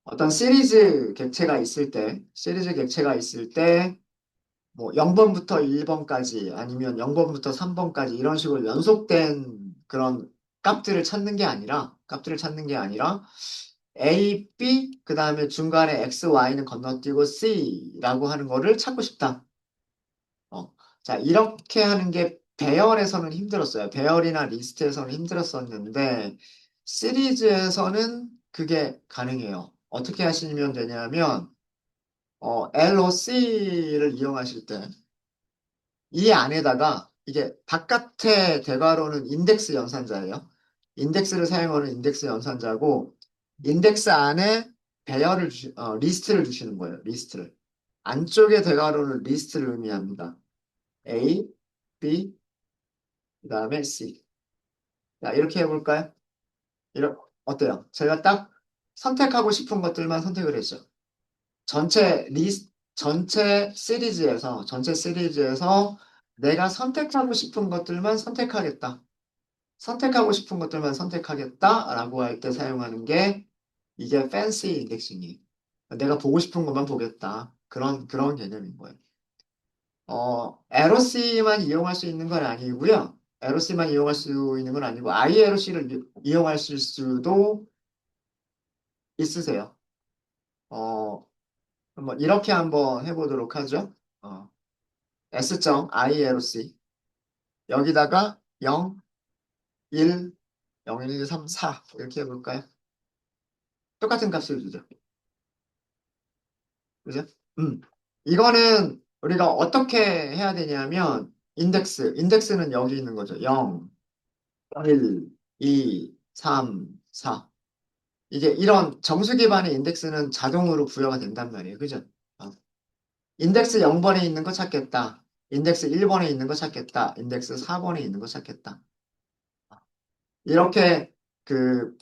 어떤 시리즈 객체가 있을 때, 뭐 0번부터 1번까지 아니면 0번부터 3번까지 이런 식으로 연속된 그런 값들을 찾는 게 아니라 A, B, 그 다음에 중간에 X, Y는 건너뛰고 C라고 하는 거를 찾고 싶다. 어. 자, 이렇게 하는 게 배열에서는 힘들었어요. 배열이나 리스트에서는 힘들었었는데, 시리즈에서는 그게 가능해요. 어떻게 하시면 되냐면, LOC를 이용하실 때, 이 안에다가, 이게 바깥의 대괄호는 인덱스 연산자예요. 인덱스를 사용하는 인덱스 연산자고, 인덱스 안에 리스트를 주시는 거예요. 리스트를. 안쪽의 대괄호는 리스트를 의미합니다. A, B, 그 다음에 C. 자, 이렇게 해볼까요? 어때요? 제가 딱 선택하고 싶은 것들만 선택을 했죠. 전체 시리즈에서 내가 선택하고 싶은 것들만 선택하겠다. 선택하고 싶은 것들만 선택하겠다라고 할 때 사용하는 게 이게 fancy 인덱싱이에요. 내가 보고 싶은 것만 보겠다. 그런 개념인 거예요. LOC만 이용할 수 있는 건 아니고요. LOC만 이용할 수 있는 건 아니고 ILOC를 이용하실 수도 있으세요. 어, 이렇게 한번 해보도록 하죠. S.ILOC 여기다가 0, 1, 0, 1, 2, 3, 4 이렇게 해볼까요? 똑같은 값을 주죠. 그죠? 음. 이거는 우리가 어떻게 해야 되냐면 인덱스는 여기 있는 거죠. 0, 1, 2, 3, 4 이게 이런 정수 기반의 인덱스는 자동으로 부여가 된단 말이에요. 그죠? 어. 인덱스 0번에 있는 거 찾겠다. 인덱스 1번에 있는 거 찾겠다. 인덱스 4번에 있는 거 찾겠다. 이렇게 그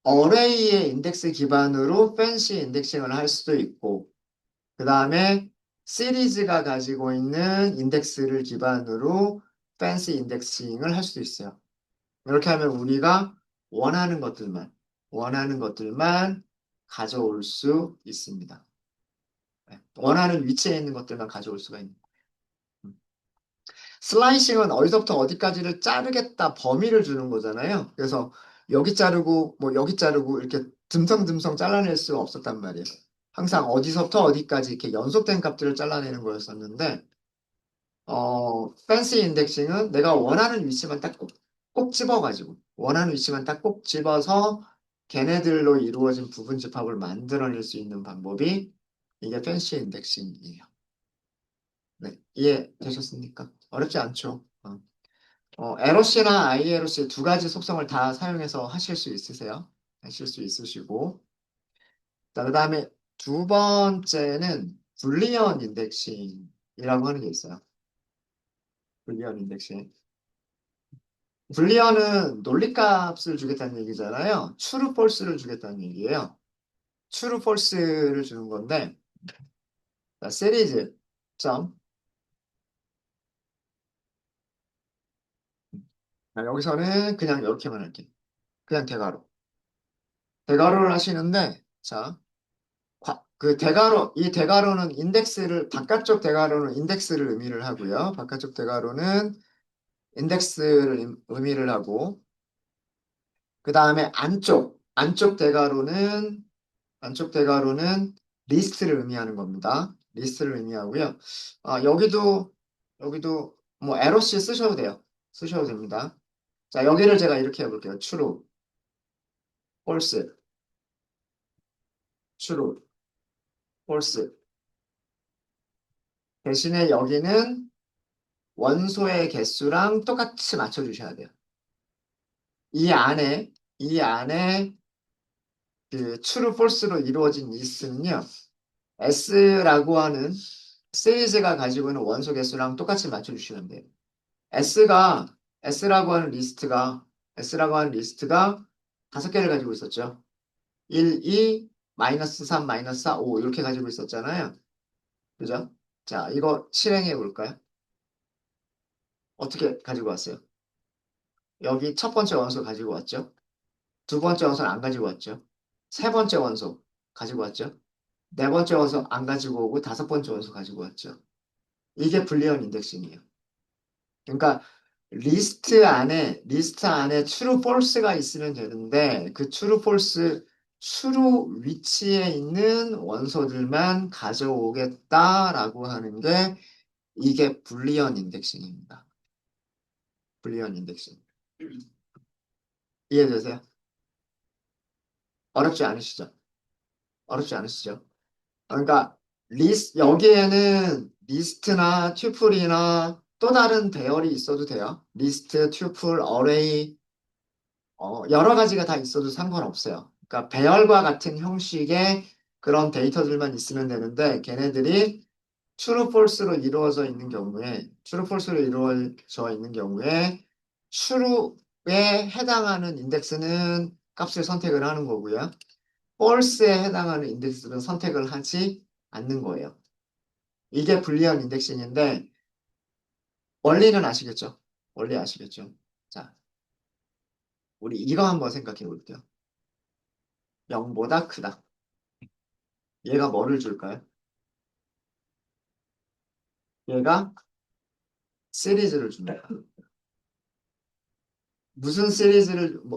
어레이의 인덱스 기반으로 팬시 인덱싱을 할 수도 있고, 그 다음에 시리즈가 가지고 있는 인덱스를 기반으로 팬시 인덱싱을 할 수도 있어요. 이렇게 하면 우리가 원하는 것들만, 원하는 것들만 가져올 수 있습니다. 네. 원하는 위치에 있는 것들만 가져올 수가 있는. 음. 슬라이싱은 어디서부터 어디까지를 자르겠다 범위를 주는 거잖아요. 그래서 여기 자르고, 뭐 여기 자르고 이렇게 듬성듬성 잘라낼 수가 없었단 말이에요. 항상 어디서부터 어디까지 이렇게 연속된 값들을 잘라내는 거였었는데, 팬시 인덱싱은 내가 원하는 위치만 딱 꼭 집어가지고, 원하는 위치만 딱 꼭 집어서 걔네들로 이루어진 부분 집합을 만들어낼 수 있는 방법이 이게 팬시 인덱싱이에요. 네, 이해되셨습니까? 어렵지 않죠? LOC나 ILOC 두 가지 속성을 다 사용해서 하실 수 있으세요? 하실 수 있으시고, 자, 그 다음에 두 번째는 불리언 인덱싱이라고 하는 게 있어요. 불리언 인덱싱. 불리언은 논리값을 주겠다는 얘기잖아요. true, false를 주겠다는 얘기예요. true, false를 주는 건데, 자, 시리즈 점. 자, 여기서는 그냥 이렇게만 할게요. 그냥 대괄호. 대괄호를 하시는데, 자, 이 대괄호는 바깥쪽 대괄호는 인덱스를 의미를 하고요. 바깥쪽 대괄호는 인덱스를 의미를 하고, 그 다음에 안쪽 대괄호는 리스트를 의미하는 겁니다. 리스트를 의미하고요. 여기도 뭐 LOC 쓰셔도 돼요. 쓰셔도 됩니다. 자, 여기를 제가 이렇게 해볼게요. true, false, true, false. 대신에 여기는 원소의 개수랑 똑같이 맞춰주셔야 돼요. 이 안에 그 true, false로 이루어진 리스트는요. S라고 하는 시리즈가 가지고 있는 원소 개수랑 똑같이 맞춰주시면 돼요. S가 S라고 하는 리스트가 S라고 하는 리스트가 다섯 개를 가지고 있었죠. 1, 2, 마이너스 3, 마이너스 4, 5 이렇게 가지고 있었잖아요. 그죠? 자, 이거 실행해 볼까요? 어떻게 가지고 왔어요? 여기 첫 번째 원소 가지고 왔죠. 두 번째 원소는 안 가지고 왔죠. 세 번째 원소 가지고 왔죠. 네 번째 원소 안 가지고 오고 다섯 번째 원소 가지고 왔죠. 이게 불리언 인덱싱이에요. 그러니까 리스트 안에 true, false가 있으면 되는데 그 true, false, true 위치에 있는 원소들만 가져오겠다라고 하는 게 이게 불리언 인덱싱입니다. 불리언 인덱싱. 이해되세요? 어렵지 않으시죠? 어렵지 않으시죠? 그러니까 여기에는 리스트나 튜플이나 또 다른 배열이 있어도 돼요. 리스트, 튜플, 어레이 여러 가지가 다 있어도 상관없어요. 그러니까 배열과 같은 형식의 그런 데이터들만 있으면 되는데 걔네들이 true, false로 이루어져 있는 경우에 true, false로 이루어져 있는 경우에 true에 해당하는 인덱스는 값을 선택을 하는 거고요. false에 해당하는 인덱스는 선택을 하지 않는 거예요. 이게 불리한 인덱싱인데 원리는 아시겠죠? 원리 아시겠죠? 자, 우리 이거 한번 생각해 볼게요. 0보다 크다. 얘가 뭐를 줄까요? 얘가 시리즈를 줍니다.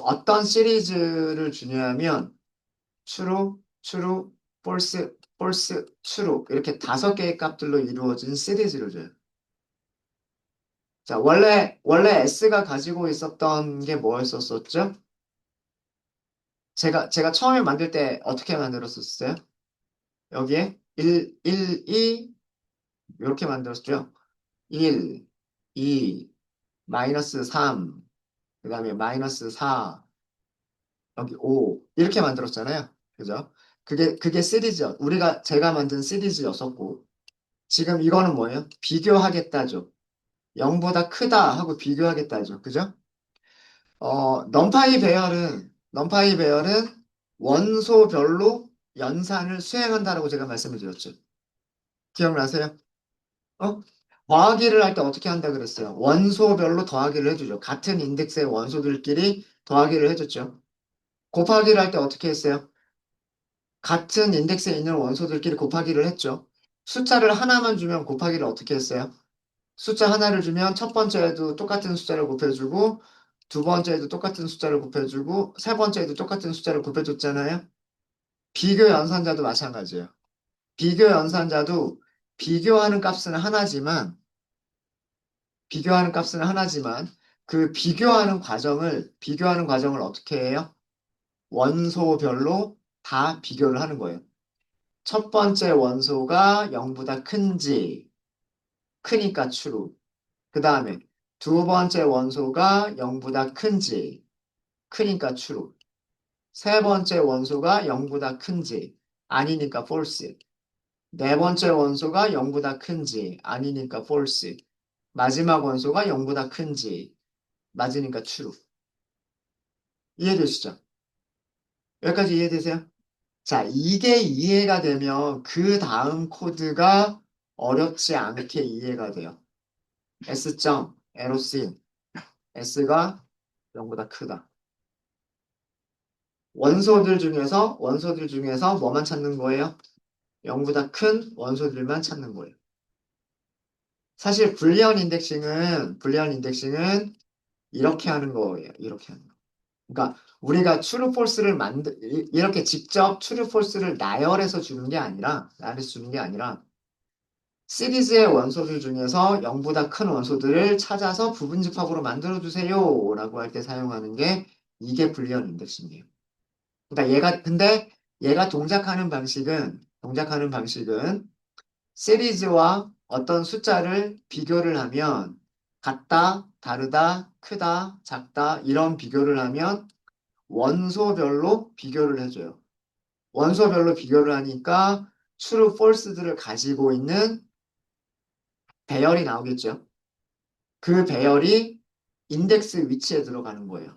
어떤 시리즈를 주냐면 true, true, false, false, true 이렇게 다섯 개의 값들로 이루어진 시리즈를 줘요. 자, 원래 S가 가지고 있었던 게 뭐였었죠? 제가 처음에 만들 때 어떻게 만들었었어요? 여기에 1, 2 이렇게 만들었죠? 1, 2, 마이너스 3, 그 다음에 마이너스 4, 여기 5 이렇게 만들었잖아요. 그죠? 그게 제가 만든 시리즈였었고 지금 이거는 뭐예요? 비교하겠다죠. 0보다 크다 하고 비교하겠다죠. 그죠? 넘파이 배열은 원소별로 연산을 수행한다라고 제가 말씀을 드렸죠. 기억나세요? 어? 더하기를 할 때 어떻게 한다 그랬어요? 원소별로 더하기를 해주죠. 같은 인덱스의 원소들끼리 더하기를 해줬죠. 곱하기를 할 때 어떻게 했어요? 같은 인덱스에 있는 원소들끼리 곱하기를 했죠. 숫자를 하나만 주면 곱하기를 어떻게 했어요? 숫자 하나를 주면 첫 번째에도 똑같은 숫자를 곱해주고 두 번째에도 똑같은 숫자를 곱해주고 세 번째에도 똑같은 숫자를 곱해줬잖아요. 비교 연산자도 마찬가지예요. 비교 연산자도 비교하는 값은 하나지만 그 비교하는 과정을 어떻게 해요? 원소별로 다 비교를 하는 거예요. 첫 번째 원소가 0보다 큰지 크니까 true. 그 다음에 두 번째 원소가 0보다 큰지 크니까 true. 세 번째 원소가 0보다 큰지 아니니까 false. 네 번째 원소가 0보다 큰지 아니니까 false. 마지막 원소가 0보다 큰지 맞으니까 true. 이해되시죠? 여기까지 이해되세요? 자, 이게 이해가 되면 그 다음 코드가 어렵지 않게 이해가 돼요. S.LOC S가 0보다 크다. 원소들 중에서 뭐만 찾는 거예요? 0보다 큰 원소들만 찾는 거예요. 사실 불리언 인덱싱은 이렇게 하는 거예요. 이렇게 하는 거. 그러니까 우리가 true false를 이렇게 직접 true false를 나열해서 주는 게 아니라 시리즈의 원소들 중에서 0보다 큰 원소들을 찾아서 부분집합으로 만들어주세요 라고 할 때 사용하는 게 이게 불리언 인덱싱이에요. 그러니까 얘가 동작하는 방식은 시리즈와 어떤 숫자를 비교를 하면 같다, 다르다, 크다, 작다 이런 비교를 하면 원소별로 비교를 해줘요. 원소별로 비교를 하니까 true, false들을 가지고 있는 배열이 나오겠죠. 그 배열이 인덱스 위치에 들어가는 거예요.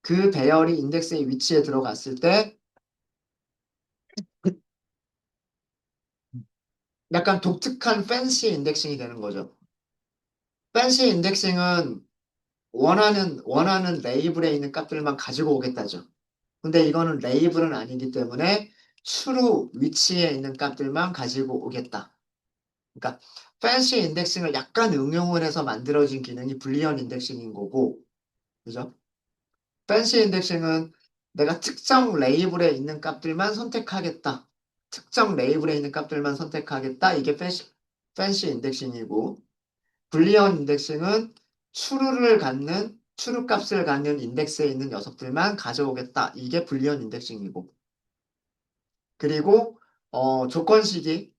그 배열이 인덱스의 위치에 들어갔을 때 약간 독특한 팬시 인덱싱이 되는 거죠. 팬시 인덱싱은 원하는 레이블에 있는 값들만 가지고 오겠다죠. 근데 이거는 레이블은 아니기 때문에 true 위치에 있는 값들만 가지고 오겠다. 그러니까 fancy 인덱싱을 약간 응용을 해서 만들어진 기능이 불리언 인덱싱인 거고, 그죠? fancy 인덱싱은 내가 특정 레이블에 있는 값들만 선택하겠다. 특정 레이블에 있는 값들만 선택하겠다. 이게 fancy 인덱싱이고, 불리언 인덱싱은 추루 값을 갖는 인덱스에 있는 녀석들만 가져오겠다. 이게 불리언 인덱싱이고. 그리고 조건식이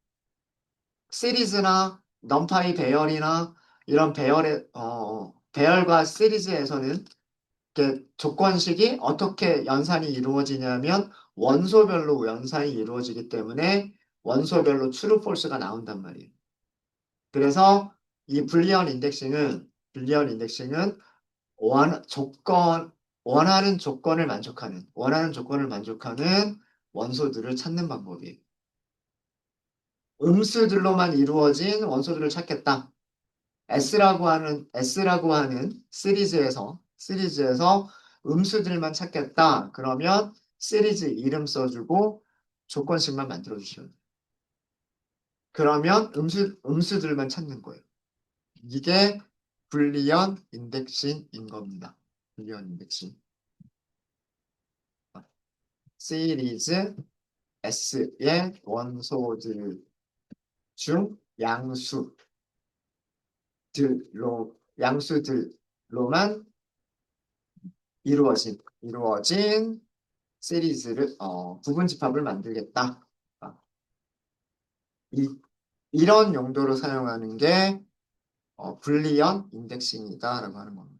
시리즈나 넘파이 배열이나 이런 배열과 시리즈에서는 이렇게 조건식이 어떻게 연산이 이루어지냐면 원소별로 연산이 이루어지기 때문에 원소별로 true, false가 나온단 말이에요. 그래서 이 불리언 인덱싱은 원, 조건, 원하는 조건을 만족하는 원소들을 찾는 방법이에요. 음수들로만 이루어진 원소들을 찾겠다. S라고 하는 시리즈에서 음수들만 찾겠다. 그러면 시리즈 이름 써주고 조건식만 만들어주시면 돼요. 그러면 음수들만 찾는 거예요. 이게 불리언 인덱싱인 겁니다. 불리언 인덱싱. 시리즈 S의 원소들 중 양수들로만 이루어진 시리즈를 부분 집합을 만들겠다. 아, 이, 이런 용도로 사용하는 게 불리언 인덱싱이다라고 하는 겁니다.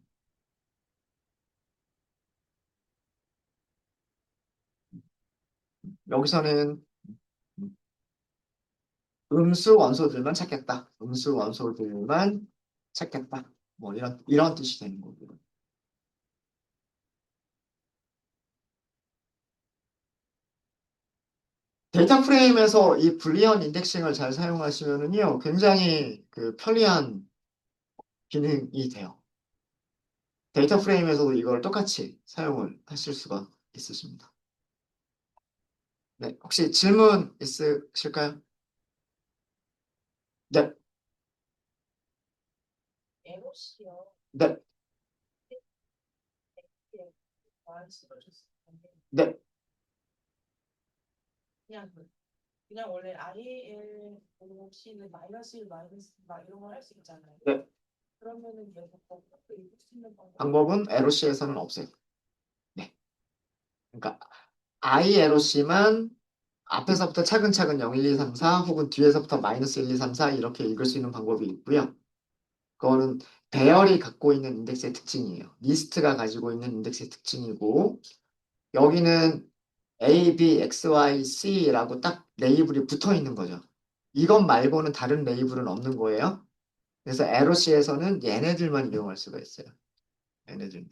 여기서는 음수 원소들만 찾겠다. 음수 원소들만 찾겠다. 뭐 이런 뜻이 되는 거고요. 데이터 프레임에서 이 불리언 인덱싱을 잘 사용하시면은요, 굉장히 그 편리한 기능이 돼요. 데이터 프레임에서도 이걸 똑같이 사용을 하실 수가 있으십니다. 네, 혹시 질문 있으실까요? 네, 네, 네, 네. 방법은 LOC에서는 없어요. 네. 그러니까 ILOC만 앞에서부터 차근차근 0, 1, 2, 3, 4 혹은 뒤에서부터 마이너스 1, 2, 3, 4 이렇게 읽을 수 있는 방법이 있고요. 그거는 배열이 갖고 있는 인덱스의 특징이에요. 리스트가 가지고 있는 인덱스의 특징이고 여기는 A, B, X, Y, C라고 딱 레이블이 붙어 있는 거죠. 이것 말고는 다른 레이블은 없는 거예요. 그래서 LOC에서는 얘네들만 이용할 수가 있어요. 얘네들.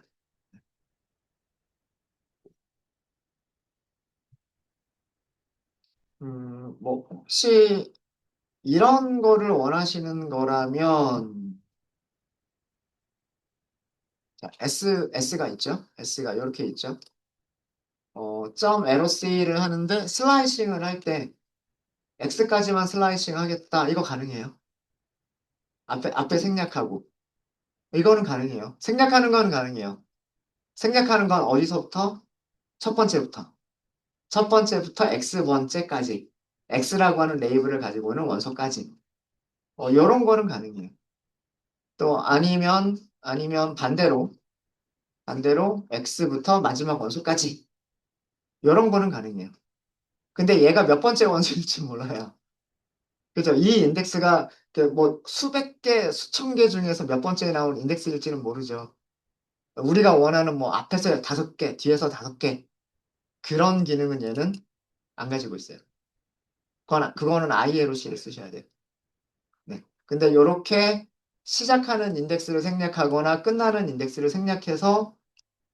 뭐 혹시 이런 거를 원하시는 거라면 자, S가 있죠? S가 이렇게 있죠? 점 LOC를 하는데 슬라이싱을 할 때 X까지만 슬라이싱 하겠다. 이거 가능해요. 앞에 생략하고. 이거는 가능해요. 생략하는 건 가능해요. 생략하는 건 어디서부터? 첫 번째부터. 첫 번째부터 X번째까지. X라고 하는 레이블을 가지고 있는 원소까지. 이런 거는 가능해요. 또 아니면 반대로 X부터 마지막 원소까지. 이런 거는 가능해요. 근데 얘가 몇 번째 원소일지 몰라요. 그죠? 이 인덱스가 뭐 수백 개, 수천 개 중에서 몇 번째에 나온 인덱스일지는 모르죠. 우리가 원하는 뭐 앞에서 5개, 뒤에서 5개 그런 기능은 얘는 안 가지고 있어요. 그거는 ILOC를 쓰셔야 돼요. 네. 근데 이렇게 시작하는 인덱스를 생략하거나 끝나는 인덱스를 생략해서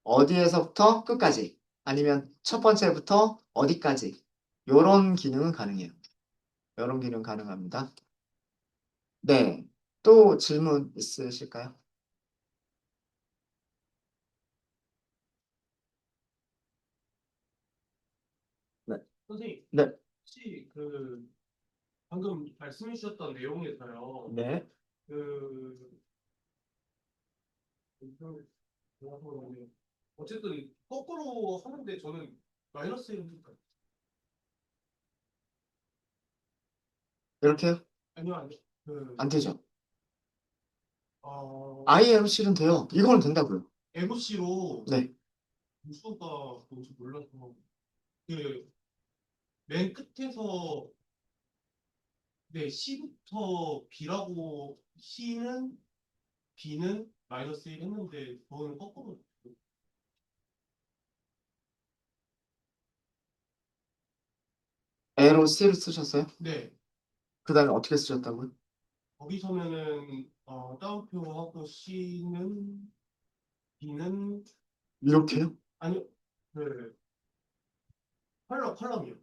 어디에서부터 끝까지 아니면 첫 번째부터 어디까지 이런 기능은 가능해요. 이런 기능 가능합니다. 네. 또 질문 있으실까요? 네. 선생님, 네, 혹시 그 방금 말씀해 주셨던 내용에서요. 네. 그 그 뭐라고 그러냐. 어쨌든 거꾸로 하는데 저는 마이너스 1이니까 이렇게요? 아니요 아니요 그 안 되죠. 어, IMC는 돼요. 이거는 된다고요. MC로 네. 무수가 뭔지 몰라서 그 맨 끝에서 네 C부터 B라고 B는 마이너스 1 했는데 저는 거꾸로 A로 C를 쓰셨어요? 네 그 다음에 어떻게 쓰셨다고요? 거기서는 따옴표하고 B는 이렇게요? 아니요 그 컬럼이요.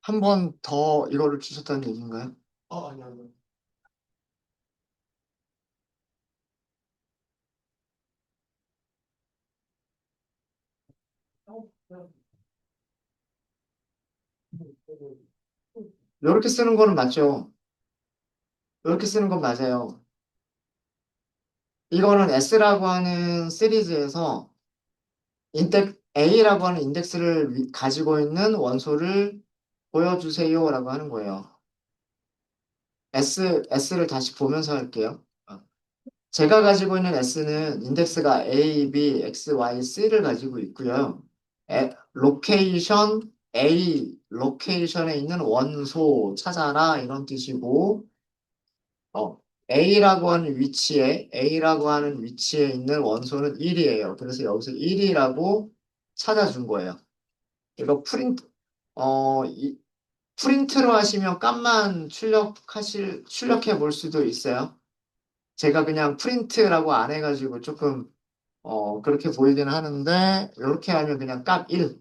한 번 더 이거를 주셨다는 얘기인가요? 아니요 아니요. 이렇게 쓰는 거는 맞죠? 이렇게 쓰는 건 맞아요. 이거는 S라고 하는 시리즈에서 A라고 하는 인덱스를 가지고 있는 원소를 보여주세요라고 하는 거예요. S를 다시 보면서 할게요. 제가 가지고 있는 S는 인덱스가 A, B, X, Y, C를 가지고 있고요. 로케이션, A 로케이션에 있는 원소 찾아라 이런 뜻이고, 어, A라고 하는 위치에 있는 원소는 1이에요. 그래서 여기서 1이라고 찾아준 거예요. 이거 프린트로 하시면 값만 출력해 볼 수도 있어요. 제가 그냥 프린트라고 안 해가지고 조금, 그렇게 보이긴 하는데, 이렇게 하면 그냥 값 1,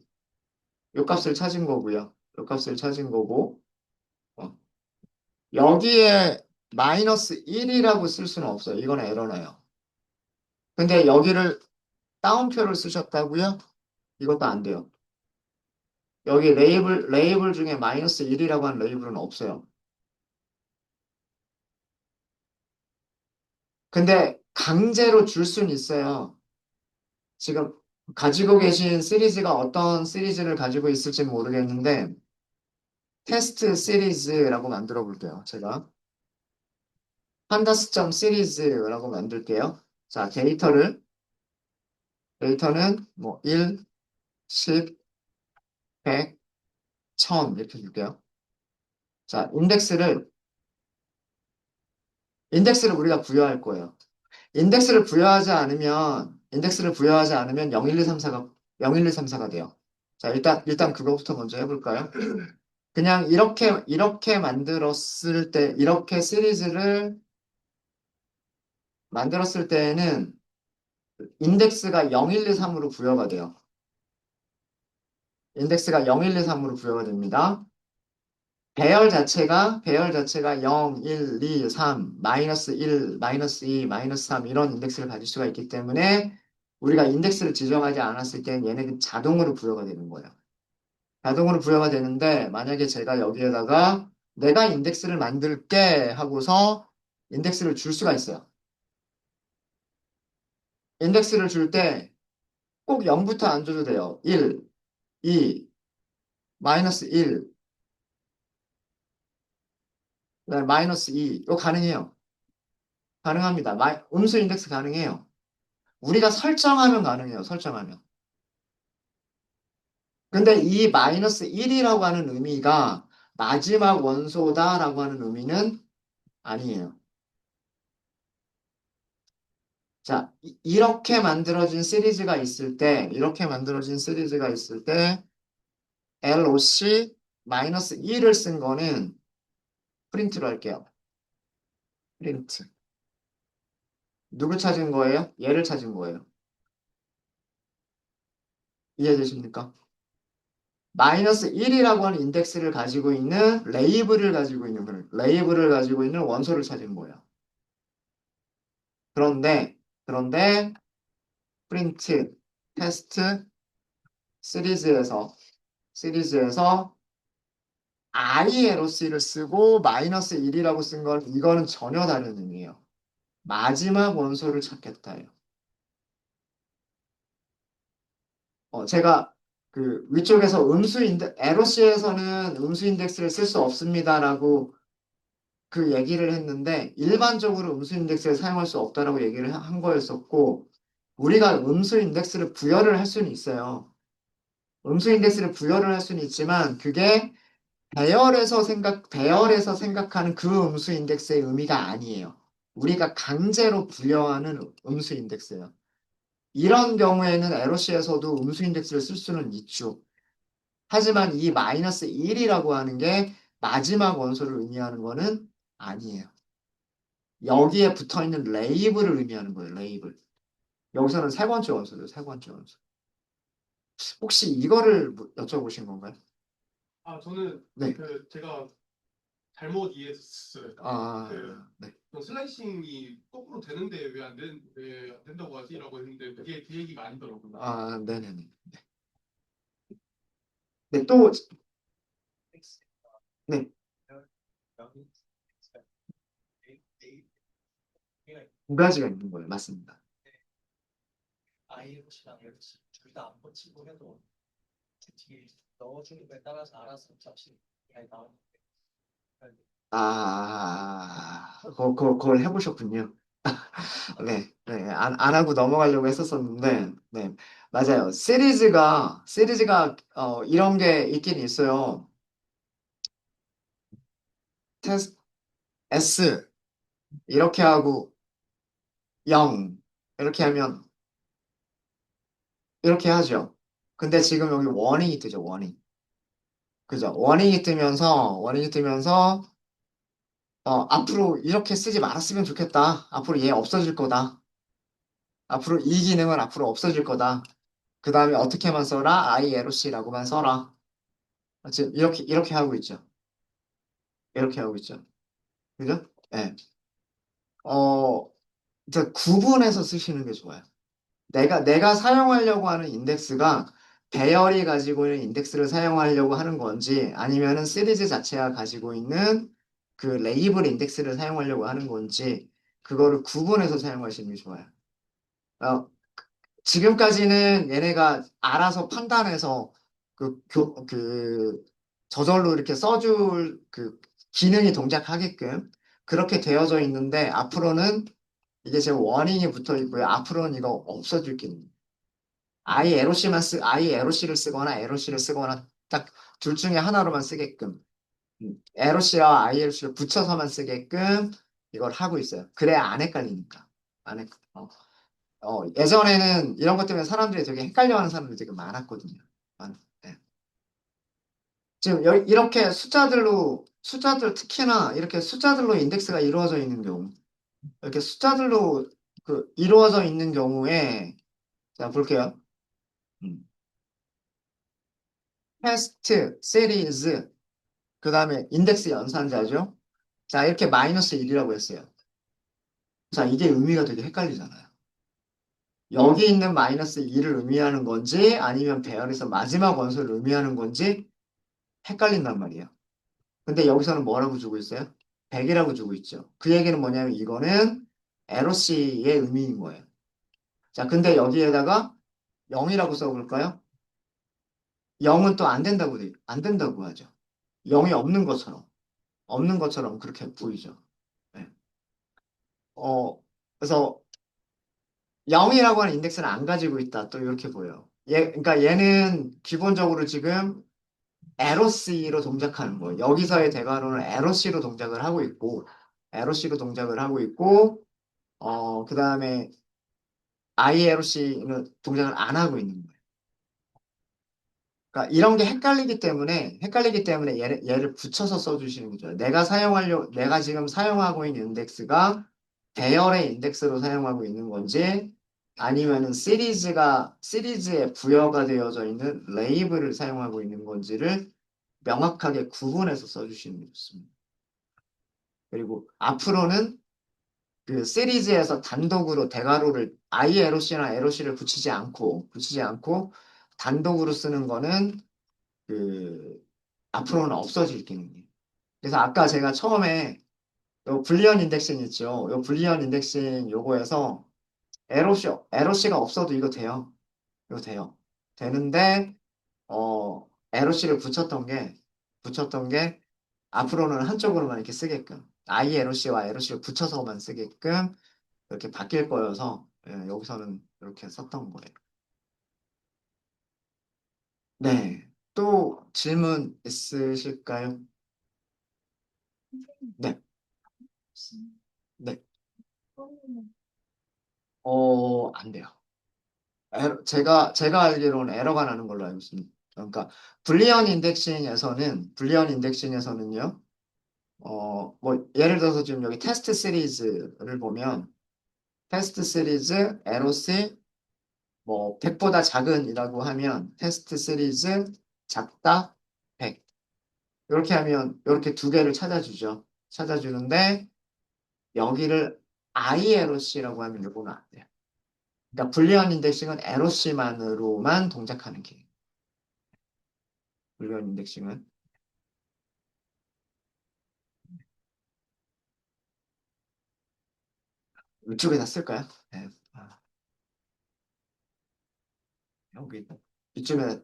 요 값을 찾은 거고요. 요 값을 찾은 거고, 어, 여기에 마이너스 1이라고 쓸 수는 없어요. 이건 에러나요. 근데 여기를 따옴표를 쓰셨다고요? 이것도 안 돼요. 여기 레이블 중에 마이너스 1이라고 하는 레이블은 없어요. 근데 강제로 줄 수는 있어요. 지금 가지고 계신 시리즈가 어떤 시리즈를 가지고 있을지 모르겠는데, 테스트 시리즈라고 만들어 볼게요. 제가 판다스점 시리즈라고 만들게요. 자, 데이터는 뭐 1, 10, 100, 1000 이렇게 줄게요. 자, 인덱스를 우리가 부여할 거예요. 인덱스를 부여하지 않으면 0, 1, 2, 3, 4가 0, 1, 2, 3, 4가 돼요. 자, 일단 그거부터 먼저 해볼까요? 그냥 이렇게 이렇게 시리즈를 만들었을 때에는 인덱스가 0, 1, 2, 3으로 부여가 돼요. 인덱스가 0, 1, 2, 3으로 부여가 됩니다. 배열 자체가 0, 1, 2, 3, 마이너스 1, 마이너스 2, 마이너스 3 이런 인덱스를 가질 수가 있기 때문에 우리가 인덱스를 지정하지 않았을 때는 얘네는 자동으로 부여가 되는 거예요. 자동으로 부여가 되는데 만약에 제가 여기에다가 내가 인덱스를 만들게 하고서 인덱스를 줄 수가 있어요. 인덱스를 줄 때 꼭 0부터 안 줘도 돼요. 1, 2, 마이너스 1, 그다음에 마이너스 2. 이거 가능해요. 가능합니다. 음수 인덱스 가능해요. 우리가 설정하면 가능해요. 설정하면. 근데 이 마이너스 1이라고 하는 의미가 마지막 원소다라고 하는 의미는 아니에요. 자, 이렇게 만들어진 시리즈가 있을 때, LOC 마이너스 1을 쓴 거는 프린트로 할게요. 프린트. 누구 찾은 거예요? 얘를 찾은 거예요. 이해되십니까? 마이너스 1이라고 하는 인덱스를 가지고 있는 레이블을 가지고 있는 원소를 찾은 거예요. 그런데 프린트 테스트 시리즈에서 시리즈에서 ILOC를 쓰고 마이너스 1이라고 쓴 건 이거는 전혀 다른 의미예요. 마지막 원소를 찾겠다예요. 제가 그 위쪽에서 LOC에서는 음수 인덱스를 쓸 수 없습니다라고 그 얘기를 했는데 일반적으로 음수 인덱스를 사용할 수 없다라고 얘기를 한 거였었고 우리가 음수 인덱스를 부여를 할 수는 있어요. 음수 인덱스를 부여를 할 수는 있지만 그게 배열에서 생각하는 그 음수 인덱스의 의미가 아니에요. 우리가 강제로 부여하는 음수 인덱스예요. 이런 경우에는 LOC에서도 음수 인덱스를 쓸 수는 있죠. 하지만 이 마이너스 1이라고 하는 게 마지막 원소를 의미하는 거는 아니에요. 여기에 붙어 있는 레이블을 의미하는 거예요. 레이블. 여기서는 세 번째 원소죠. 세 번째 원소. 혹시 이거를 여쭤보신 건가요? 아, 저는 네. 그 제가 잘못 이해했어요. 그 네. 슬라이싱이 거꾸로 되는데 왜 안 된다고 하지라고 했는데 그게 그 얘기가 아니더라고요. 네네네. 네, 또, 네, 두 가지가 있는 거예요. 맞습니다. 아이롯이랑 엘롯이 둘다 안 꽂히고 해도 뒤에 넣어주는 거에 따라서 알아서 값이 잘 나오는데 그걸 해보셨군요. 네, 네, 안 하고 넘어가려고 했었었는데, 네, 맞아요. 시리즈가, 이런 게 있긴 있어요. 테스트, S, 이렇게 하고, 0, 이렇게 하면, 이렇게 하죠. 근데 지금 여기 워닝이 뜨죠, 워닝. 그죠? 워닝이 뜨면서, 앞으로 이렇게 쓰지 말았으면 좋겠다. 앞으로 얘 없어질 거다. 앞으로 이 기능은 앞으로 없어질 거다. 그 다음에 어떻게만 써라? ILOC라고만 써라. 지금 이렇게 하고 있죠. 이렇게 하고 있죠. 그죠? 예. 어, 이제 구분해서 쓰시는 게 좋아요. 내가 사용하려고 하는 인덱스가 배열이 가지고 있는 인덱스를 사용하려고 하는 건지 아니면은 시리즈 자체가 가지고 있는 그 레이블 인덱스를 사용하려고 하는 건지 그거를 구분해서 사용하시는 게 좋아요. 어, 지금까지는 얘네가 알아서 판단해서 그 저절로 이렇게 써줄 그 기능이 동작하게끔 그렇게 되어져 있는데 앞으로는 이게 지금 워닝이 붙어 있고요. 앞으로는 이거 없어질 기능. 아예 LOC를 쓰거나 LOC를 쓰거나 딱 둘 중에 하나로만 쓰게끔 LOC와 ILOC를 붙여서만 쓰게끔 이걸 하고 있어요. 그래야 안 헷갈리니까. 안 헷, 어. 예전에는 이런 것 때문에 사람들이 되게 헷갈려하는 사람들이 되게 많았거든요. 네. 지금 이렇게 특히나 이렇게 숫자들로 인덱스가 이루어져 있는 경우, 이렇게 숫자들로 이루어져 있는 경우에, 자, 볼게요. 음. 패스트, 시리즈, 그 다음에 인덱스 연산자죠. 자, 이렇게 마이너스 1이라고 했어요. 자, 이게 의미가 되게 헷갈리잖아요. 여기 있는 마이너스 2를 의미하는 건지 아니면 배열에서 마지막 원소를 의미하는 건지 헷갈린단 말이에요. 근데 여기서는 뭐라고 주고 있어요? 100이라고 주고 있죠. 그 얘기는 뭐냐면 이거는 LOC의 의미인 거예요. 자, 근데 여기에다가 0이라고 써볼까요? 0은 또 안 된다고 하죠. 0이 없는 것처럼 그렇게 보이죠. 네. 그래서 0이라고 하는 인덱스는 안 가지고 있다. 또 이렇게 보여요. 그러니까 얘는 기본적으로 지금 LOC로 동작하는 거예요. 여기서의 대괄호는 LOC로 동작을 하고 있고, LOC로 동작을 하고 있고, 그 다음에 ILOC는 동작을 안 하고 있는 거예요. 그러니까 이런 게 헷갈리기 때문에 얘를 붙여서 써주시는 거죠. 내가 지금 사용하고 있는 인덱스가 배열의 인덱스로 사용하고 있는 건지, 아니면은 시리즈에 부여가 되어져 있는 레이블을 사용하고 있는 건지를 명확하게 구분해서 써주시는 게 좋습니다. 그리고 앞으로는 그 시리즈에서 단독으로 대괄호를 ILOC나 LOC를 붙이지 않고 단독으로 쓰는 거는 그 앞으로는 없어질 기능이에요. 그래서 아까 제가 처음에 요 불리언 인덱싱 있죠. 요 불리언 인덱싱 요거에서 에러씨가 없어도 이거 돼요. 이거 돼요. 되는데 에러씨를 붙였던 게 앞으로는 한쪽으로만 이렇게 쓰게끔 ILOC와 LOC를 붙여서만 쓰게끔 이렇게 바뀔 거여서 예, 여기서는 이렇게 썼던 거예요. 네. 또 질문 있으실까요? 네. 네. 안 돼요. 제가 알기로는 에러가 나는 걸로 알고 있습니다. 그러니까 불리언 인덱싱에서는요. 뭐 예를 들어서 지금 여기 테스트 시리즈를 보면 테스트 시리즈 LOC 뭐 100보다 작은이라고 하면 테스트 시리즈 작다 100 이렇게 하면 이렇게 두 개를 찾아주죠. 찾아주는데 여기를 ILOC라고 하면 이거는 안 돼요. 그러니까 불리언 인덱싱은 LOC만으로만 동작하는 기능. 불리언 인덱싱은 이쪽에다 쓸까요? 네. 여기 이쯤에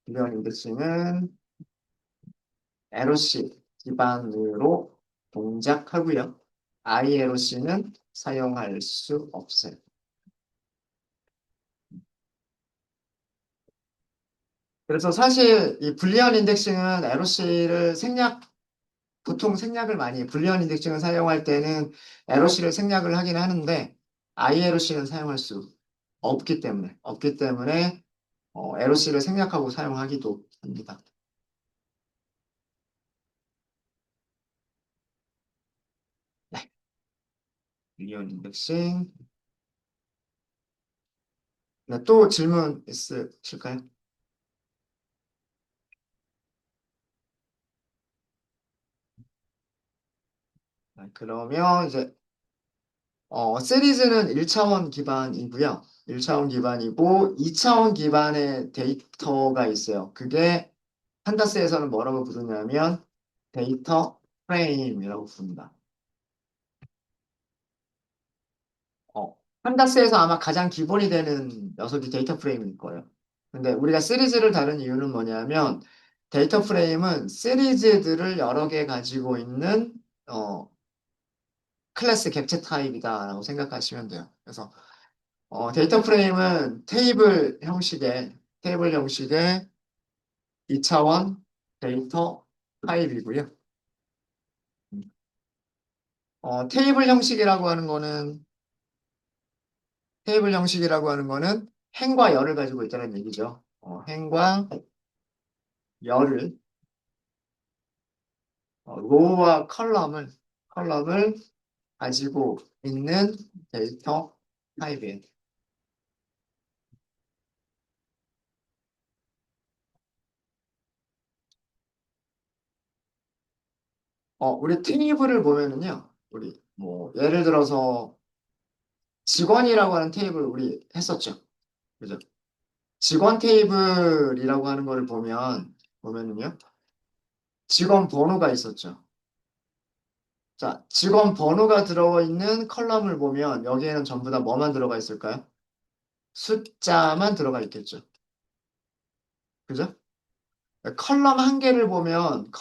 불리언 인덱싱은 LOC 기반으로 동작하고요. ILOC는 사용할 수 없어요. 그래서 사실 이 불리언 인덱싱은 LOC를 보통 생략을 많이 해요. 불리언 인덱싱을 사용할 때는 LOC를 생략을 하긴 하는데 ILOC는 사용할 수 없기 때문에 LOC를 생략하고 사용하기도 합니다. 네, 불리언 인덱싱. 네, 또 질문 있으실까요? 네, 그러면 이제 시리즈는 1차원 기반이고요. 1차원 기반이고 2차원 기반의 데이터가 있어요. 그게 판다스에서는 뭐라고 부르냐면 데이터 프레임이라고 부릅니다. 판다스에서 아마 가장 기본이 되는 녀석이 데이터 프레임일 거예요. 근데 우리가 시리즈를 다룬 이유는 뭐냐면 데이터 프레임은 시리즈들을 여러 개 가지고 있는 어, 클래스 객체 타입이다라고 생각하시면 돼요. 그래서 데이터 프레임은 테이블 형식의 2차원 데이터 타입이고요. 어, 테이블 형식이라고 하는 거는 테이블 형식이라고 하는 거는 행과 열을 가지고 있다는 얘기죠. 행과 열을 로우와 컬럼을 가지고 있는 데이터 타입이에요. 우리 테이블을 보면은요. 우리 뭐 예를 들어서 직원이라고 하는 테이블 우리 했었죠. 그죠? 직원 테이블이라고 하는 거를 보면은요. 직원 번호가 있었죠. 자, 직원 번호가 들어가 있는 컬럼을 보면 여기에는 전부 다 뭐만 들어가 있을까요? 숫자만 들어가 있겠죠. 그죠? 컬럼 한 개를 보면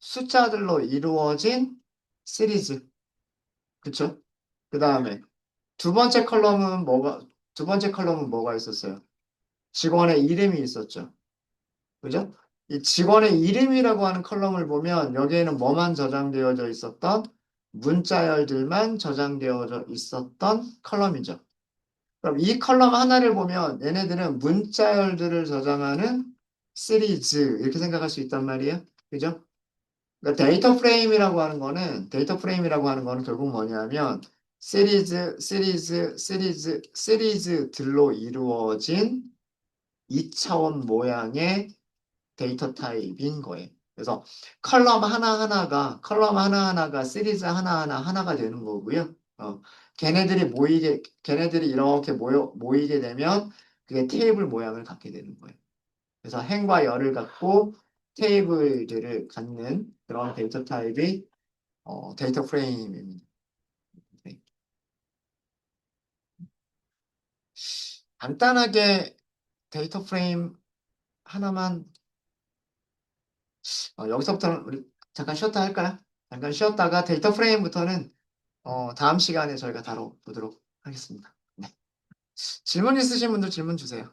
숫자들로 이루어진 시리즈. 그쵸? 그 다음에 두 번째 컬럼은 뭐가 있었어요? 직원의 이름이 있었죠. 그죠? 이 직원의 이름이라고 하는 컬럼을 보면 여기에는 뭐만 저장되어져 있었던 문자열들만 저장되어져 있었던 컬럼이죠. 그럼 이 컬럼 하나를 보면 얘네들은 문자열들을 저장하는 시리즈 이렇게 생각할 수 있단 말이에요. 그죠? 그러니까 데이터 프레임이라고 하는 거는 결국 뭐냐면 시리즈들로 이루어진 2차원 모양의 데이터 타입인 거예요. 그래서 컬럼 하나하나가 시리즈 하나가 되는 거고요. 걔네들이 이렇게 모이게 되면 그게 테이블 모양을 갖게 되는 거예요. 그래서 행과 열을 갖고 테이블들을 갖는 그런 데이터 타입이 데이터 프레임입니다. 네. 간단하게 데이터 프레임 하나만 여기서부터는 우리 잠깐 쉬었다 할까요? 잠깐 쉬었다가 데이터 프레임부터는 다음 시간에 저희가 다뤄보도록 하겠습니다. 네. 질문 있으신 분들 질문 주세요.